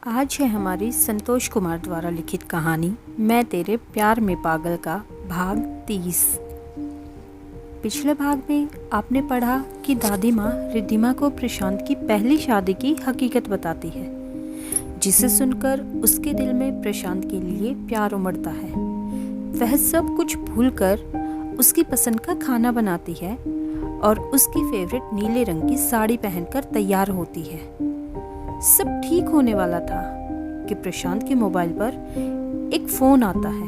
आज है हमारी संतोष कुमार द्वारा लिखित कहानी मैं तेरे प्यार में पागल का भाग 30। पिछले भाग में आपने पढ़ा कि दादी माँ रिद्धिमा को प्रशांत की पहली शादी की हकीकत बताती है, जिसे सुनकर उसके दिल में प्रशांत के लिए प्यार उमड़ता है। वह सब कुछ भूलकर उसकी पसंद का खाना बनाती है और उसकी फेवरेट नीले रंग की साड़ी पहनकर तैयार होती है। सब ठीक होने वाला था कि प्रशांत के मोबाइल पर एक फोन आता है,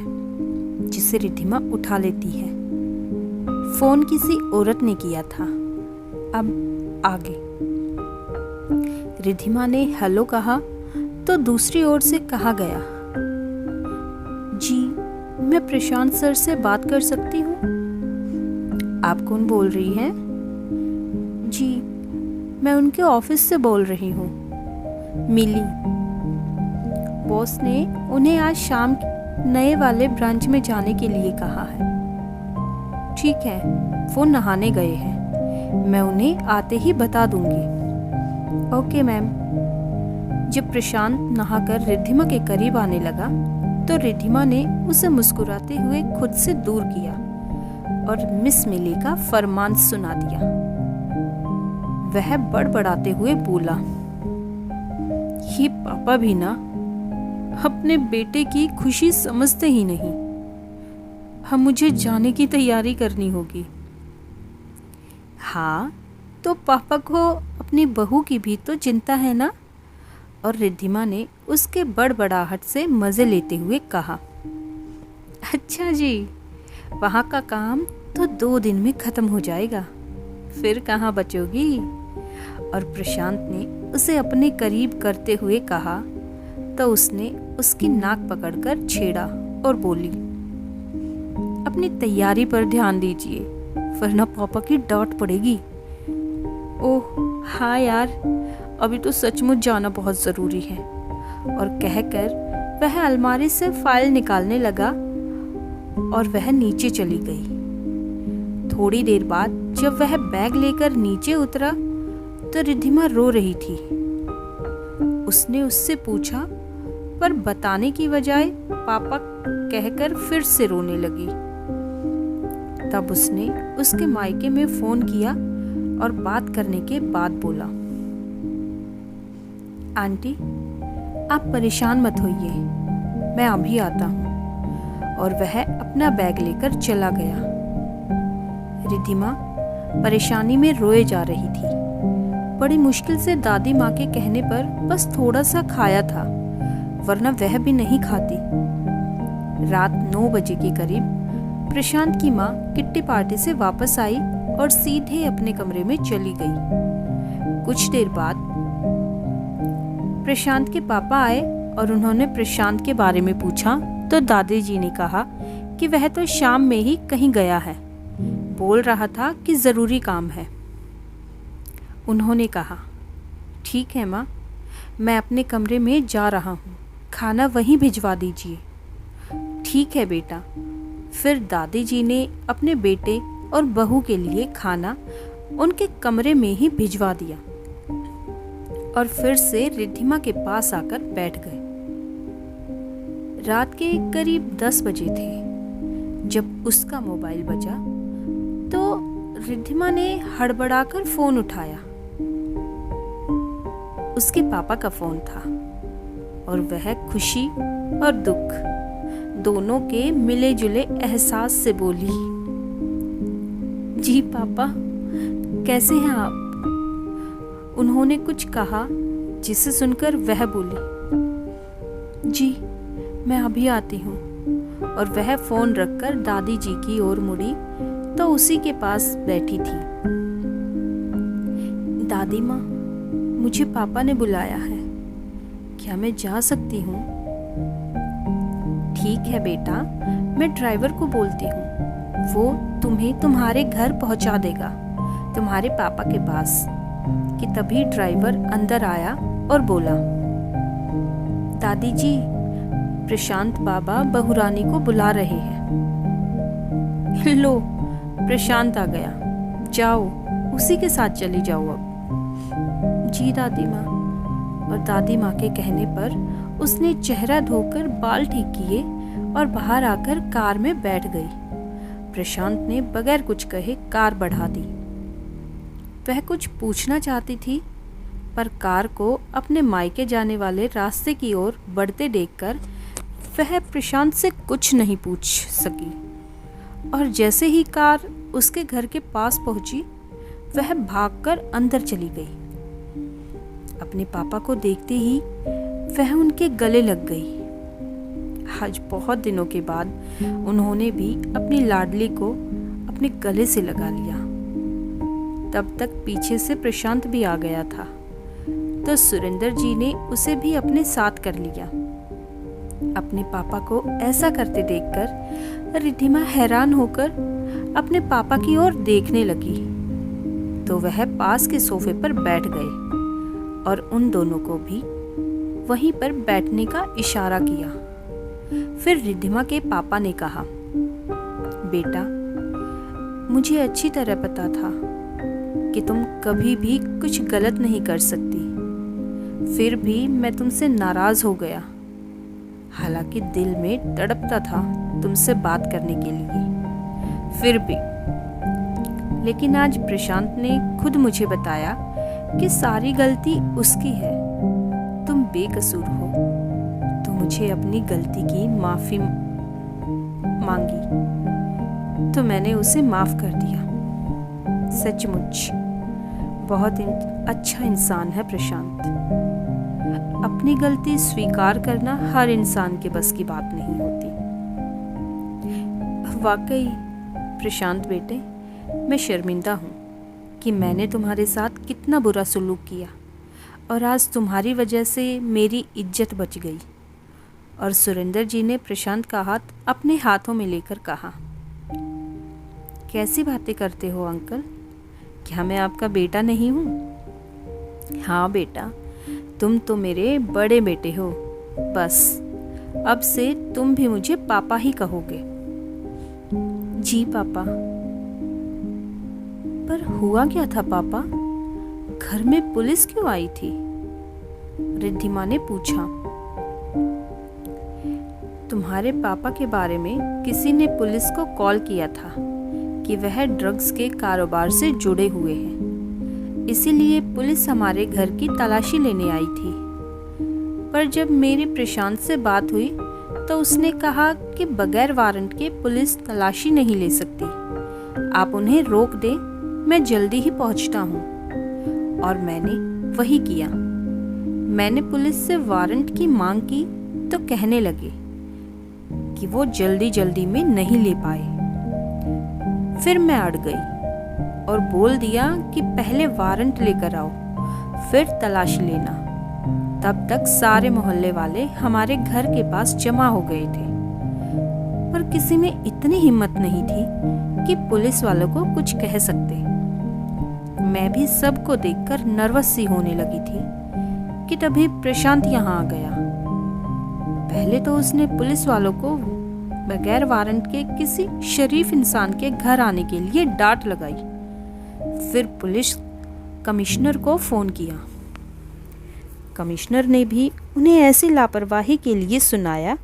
जिसे रिद्धिमा उठा लेती है। फोन किसी औरत ने किया था। अब आगे रिद्धिमा ने हेलो कहा तो दूसरी ओर से कहा गया, जी मैं प्रशांत सर से बात कर सकती हूँ? आप कौन बोल रही हैं? जी मैं उनके ऑफिस से बोल रही हूँ, मिली। बॉस ने उन्हें आज शाम नए वाले ब्रांच में जाने के लिए कहा है। ठीक है, वो नहाने गए हैं, मैं उन्हें आते ही बता दूंगी। Okay ma'am. जब प्रशांत नहाकर रिद्धिमा के करीब आने लगा तो रिद्धिमा ने उसे मुस्कुराते हुए खुद से दूर किया और मिस मिली का फरमान सुना दिया। वह बड़बड़ाते हुए बोला, ये पापा भी ना अपने बेटे की खुशी समझते ही नहीं। हम मुझे जाने की तैयारी करनी होगी। हाँ, तो पापा को अपनी बहू की भी तो चिंता है ना? और रिद्धिमा ने उसके बड़बड़ाहट से मज़े लेते हुए कहा, अच्छा जी, वहाँ का काम तो 2 दिन में ख़त्म हो जाएगा, फिर कहाँ बचोगी? और प्रशांत ने उसे अपने करीब करते हुए कहा तो उसने उसकी नाक पकड़कर छेड़ा और बोली, अपनी तैयारी पर ध्यान दीजिए वरना पापा की डांट पड़ेगी। ओह हाँ यार, अभी तो सचमुच जाना बहुत ज़रूरी है। और कहकर वह अलमारी से फाइल निकालने लगा और वह नीचे चली गई। थोड़ी देर बाद जब वह बैग लेकर नीचे उतरा तो रिद्धिमा रो रही थी। उसने उससे पूछा, पर बताने की बजाय पापा कहकर फिर से रोने लगी। तब उसने उसके मायके में फोन किया और बात करने के बाद बोला, आंटी आप परेशान मत होइए, मैं अभी आता हूँ। और वह अपना बैग लेकर चला गया। रिद्धिमा परेशानी में रोए जा रही थी। बड़ी मुश्किल से दादी माँ के कहने पर बस थोड़ा सा खाया था, वरना वह भी नहीं खाती। रात 9 बजे के करीब प्रशांत की माँ किट्टी पार्टी से वापस आई और सीधे अपने कमरे में चली गई। कुछ देर बाद प्रशांत के पापा आए और उन्होंने प्रशांत के बारे में पूछा तो दादी जी ने कहा कि वह तो शाम में ही कहीं गया है, बोल रहा था कि ज़रूरी काम है। उन्होंने कहा, ठीक है माँ, मैं अपने कमरे में जा रहा हूँ, खाना वहीं भिजवा दीजिए। ठीक है बेटा। फिर दादी जी ने अपने बेटे और बहू के लिए खाना उनके कमरे में ही भिजवा दिया और फिर से रिद्धिमा के पास आकर बैठ गए। रात के करीब 10 बजे थे जब उसका मोबाइल बजा तो रिद्धिमा ने हड़बड़ाकर फोन उठाया। उसके पापा का फोन था और वह खुशी और दुख दोनों के मिले जुले एहसास से बोली, जी पापा, कैसे हैं आप? उन्होंने कुछ कहा जिसे सुनकर वह बोली, जी मैं अभी आती हूँ। और वह फोन रखकर दादी जी की ओर मुड़ी तो उसी के पास बैठी थी। दादी माँ, मुझे पापा ने बुलाया है, क्या मैं जा सकती हूँ? ठीक है बेटा, मैं ड्राइवर को बोलती हूँ, वो तुम्हें तुम्हारे घर पहुँचा देगा, तुम्हारे पापा के पास। कि तभी ड्राइवर अंदर आया और बोला, दादी जी, प्रशांत बाबा बहुरानी को बुला रहे हैं। लो, प्रशांत आ गया, जाओ उसी के साथ चली जाओ अब। जी दादी माँ, और दादी माँ के कहने पर उसने चेहरा धोकर बाल ठीक किए और बाहर आकर कार में बैठ गई। प्रशांत ने बगैर कुछ कहे कार बढ़ा दी। वह कुछ पूछना चाहती थी, पर कार को अपने मायके जाने वाले रास्ते की ओर बढ़ते देखकर वह प्रशांत से कुछ नहीं पूछ सकी। और जैसे ही कार उसके घर के पास पहुंची, वह भागकर अंदर चली गई। अपने पापा को देखते ही वह उनके गले लग गई। आज बहुत दिनों के बाद उन्होंने भी अपनी लाडली को अपने गले से लगा लिया। तब तक पीछे से प्रशांत भी आ गया था, तो सुरेंद्र जी ने उसे भी अपने साथ कर लिया। अपने पापा को ऐसा करते देखकर रिद्धिमा हैरान होकर अपने पापा की ओर देखने लगी, तो वह पास के सोफे पर बैठ गए और उन दोनों को भी वहीं पर बैठने का इशारा किया। फिर रिद्धिमा के पापा ने कहा, बेटा, मुझे अच्छी तरह पता था कि तुम कभी भी कुछ गलत नहीं कर सकती, फिर भी मैं तुमसे नाराज हो गया। हालांकि दिल में तड़पता था तुमसे बात करने के लिए, फिर भी। लेकिन आज प्रशांत ने खुद मुझे बताया कि सारी गलती उसकी है, तुम बेकसूर हो, तो मुझे अपनी गलती की माफी मांगी, तो मैंने उसे माफ कर दिया। सचमुच बहुत अच्छा इंसान है प्रशांत। अपनी गलती स्वीकार करना हर इंसान के बस की बात नहीं होती। वाकई प्रशांत बेटे, मैं शर्मिंदा हूँ कि मैंने तुम्हारे साथ कितना बुरा सलूक किया, और आज तुम्हारी वजह से मेरी इज्जत बच गई। और सुरेंद्र जी ने प्रशांत का हाथ अपने हाथों में लेकर कहा, कैसी बातें करते हो अंकल, क्या मैं आपका बेटा नहीं हूँ? हाँ बेटा, तुम तो मेरे बड़े बेटे हो। बस अब से तुम भी मुझे पापा ही कहोगे। जी पापा। पर हुआ क्या था पापा? घर में पुलिस क्यों आई थी? रिद्धिमा ने पूछा। तुम्हारे पापा के बारे में किसी ने पुलिस को कॉल किया था कि वह ड्रग्स के कारोबार से जुड़े हुए हैं, इसीलिए पुलिस हमारे घर की तलाशी लेने आई थी। पर जब मेरी प्रशांत से बात हुई तो उसने कहा कि बगैर वारंट के पुलिस तलाशी नहीं ले सकती, आप उन्हें रोक दें, मैं जल्दी ही पहुंचता हूं। और मैंने वही किया। मैंने पुलिस से वारंट की मांग की तो कहने लगे कि वो जल्दी जल्दी में नहीं ले पाए। फिर मैं अड़ गई और बोल दिया कि पहले वारंट लेकर आओ, फिर तलाशी लेना। तब तक सारे मोहल्ले वाले हमारे घर के पास जमा हो गए थे, पर किसी में इतनी हिम्मत नहीं थी कि पुलिस वालों को कुछ कह सकते। मैं भी सबको देखकर नर्वस सी होने लगी थी कि तभी प्रशांत यहाँ आ गया। पहले तो उसने पुलिस वालों को बगैर वारंट के किसी शरीफ इंसान के घर आने के लिए डांट लगाई। फिर पुलिस कमिश्नर को फोन किया। कमिश्नर ने भी उन्हें ऐसी लापरवाही के लिए सुनाया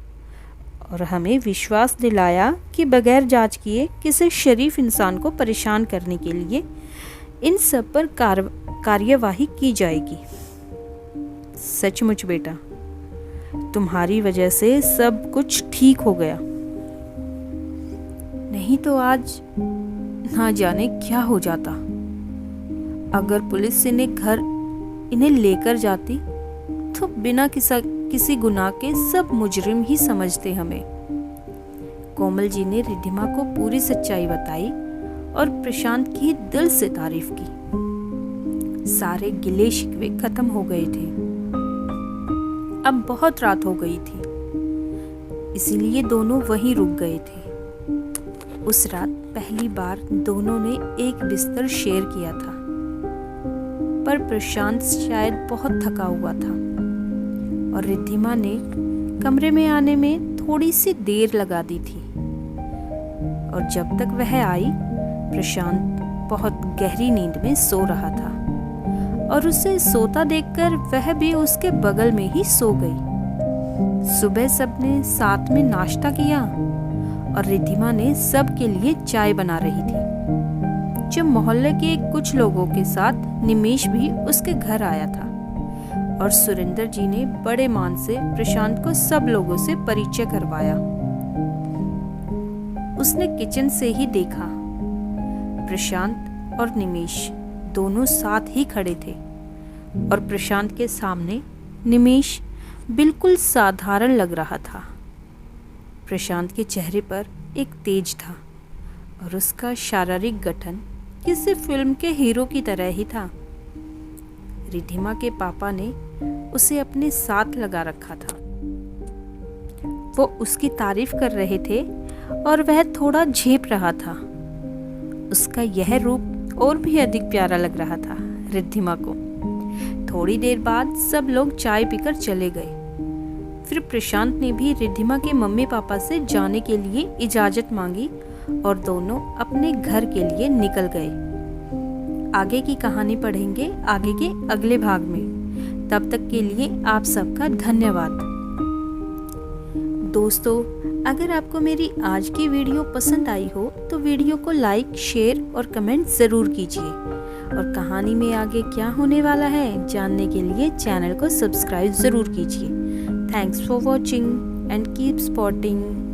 और हमें विश्वास दिलाया कि बगैर जांच किए किसी शरीफ इंसान को परेशान करने के लिए इन सब पर कार्यवाही की जाएगी। सचमुच बेटा, तुम्हारी वजह से सब कुछ ठीक हो गया, नहीं तो आज ना जाने क्या हो जाता। अगर पुलिस इन्हें लेकर जाती तो बिना किसी गुनाह के सब मुजरिम ही समझते हमें। कोमल जी ने रिद्धिमा को पूरी सच्चाई बताई और प्रशांत की दिल से तारीफ की। सारे गिले शिकवे खत्म हो गए थे। अब बहुत रात हो गई थी, इसीलिए दोनों वहीं रुक गए थे। उस रात पहली बार दोनों ने एक बिस्तर शेयर किया था, पर प्रशांत शायद बहुत थका हुआ था और रिद्धिमा ने कमरे में आने में थोड़ी सी देर लगा दी थी। और जब तक वह आई, प्रशांत बहुत गहरी नींद में सो रहा था। और उसे सोता देखकर वह भी उसके बगल में ही सो गई। सुबह सबने साथ में नाश्ता किया और रिद्धिमा ने सबके लिए चाय बना रही थी। जब मोहल्ले के कुछ लोगों के साथ निमेश भी उसके घर आया था और सुरेंद्र जी ने बड़े मान से प्रशांत को सब लोगों से परिचय करवाया। उसने किचन से ही देखा प्रशांत और निमेश दोनों साथ ही खड़े थे और प्रशांत के सामने निमेश बिल्कुल साधारण लग रहा था। प्रशांत के चेहरे पर एक तेज था और उसका शारीरिक गठन किसी फिल्म के हीरो की तरह ही था। रिद्धिमा के पापा ने उसे अपने साथ लगा रखा था। वो उसकी तारीफ कर रहे थे और वह थोड़ा झेप रहा था। उसका यह रूप और भी अधिक प्यारा लग रहा था रिद्धिमा को। थोड़ी देर बाद सब लोग चाय पीकर चले गए। फिर प्रशांत ने भी रिद्धिमा के मम्मी पापा से जाने के लिए इजाजत मांगी और दोनों अपने घर के लिए निकल गए। आगे की कहानी पढ़ेंगे आगे के अगले भाग में। तब तक के लिए आप सबका धन्यवाद। दोस्तों, अगर आपको मेरी आज की वीडियो पसंद आई हो तो वीडियो को लाइक, शेयर और कमेंट ज़रूर कीजिए और कहानी में आगे क्या होने वाला है जानने के लिए चैनल को सब्सक्राइब ज़रूर कीजिए। Thanks for watching and keep spotting.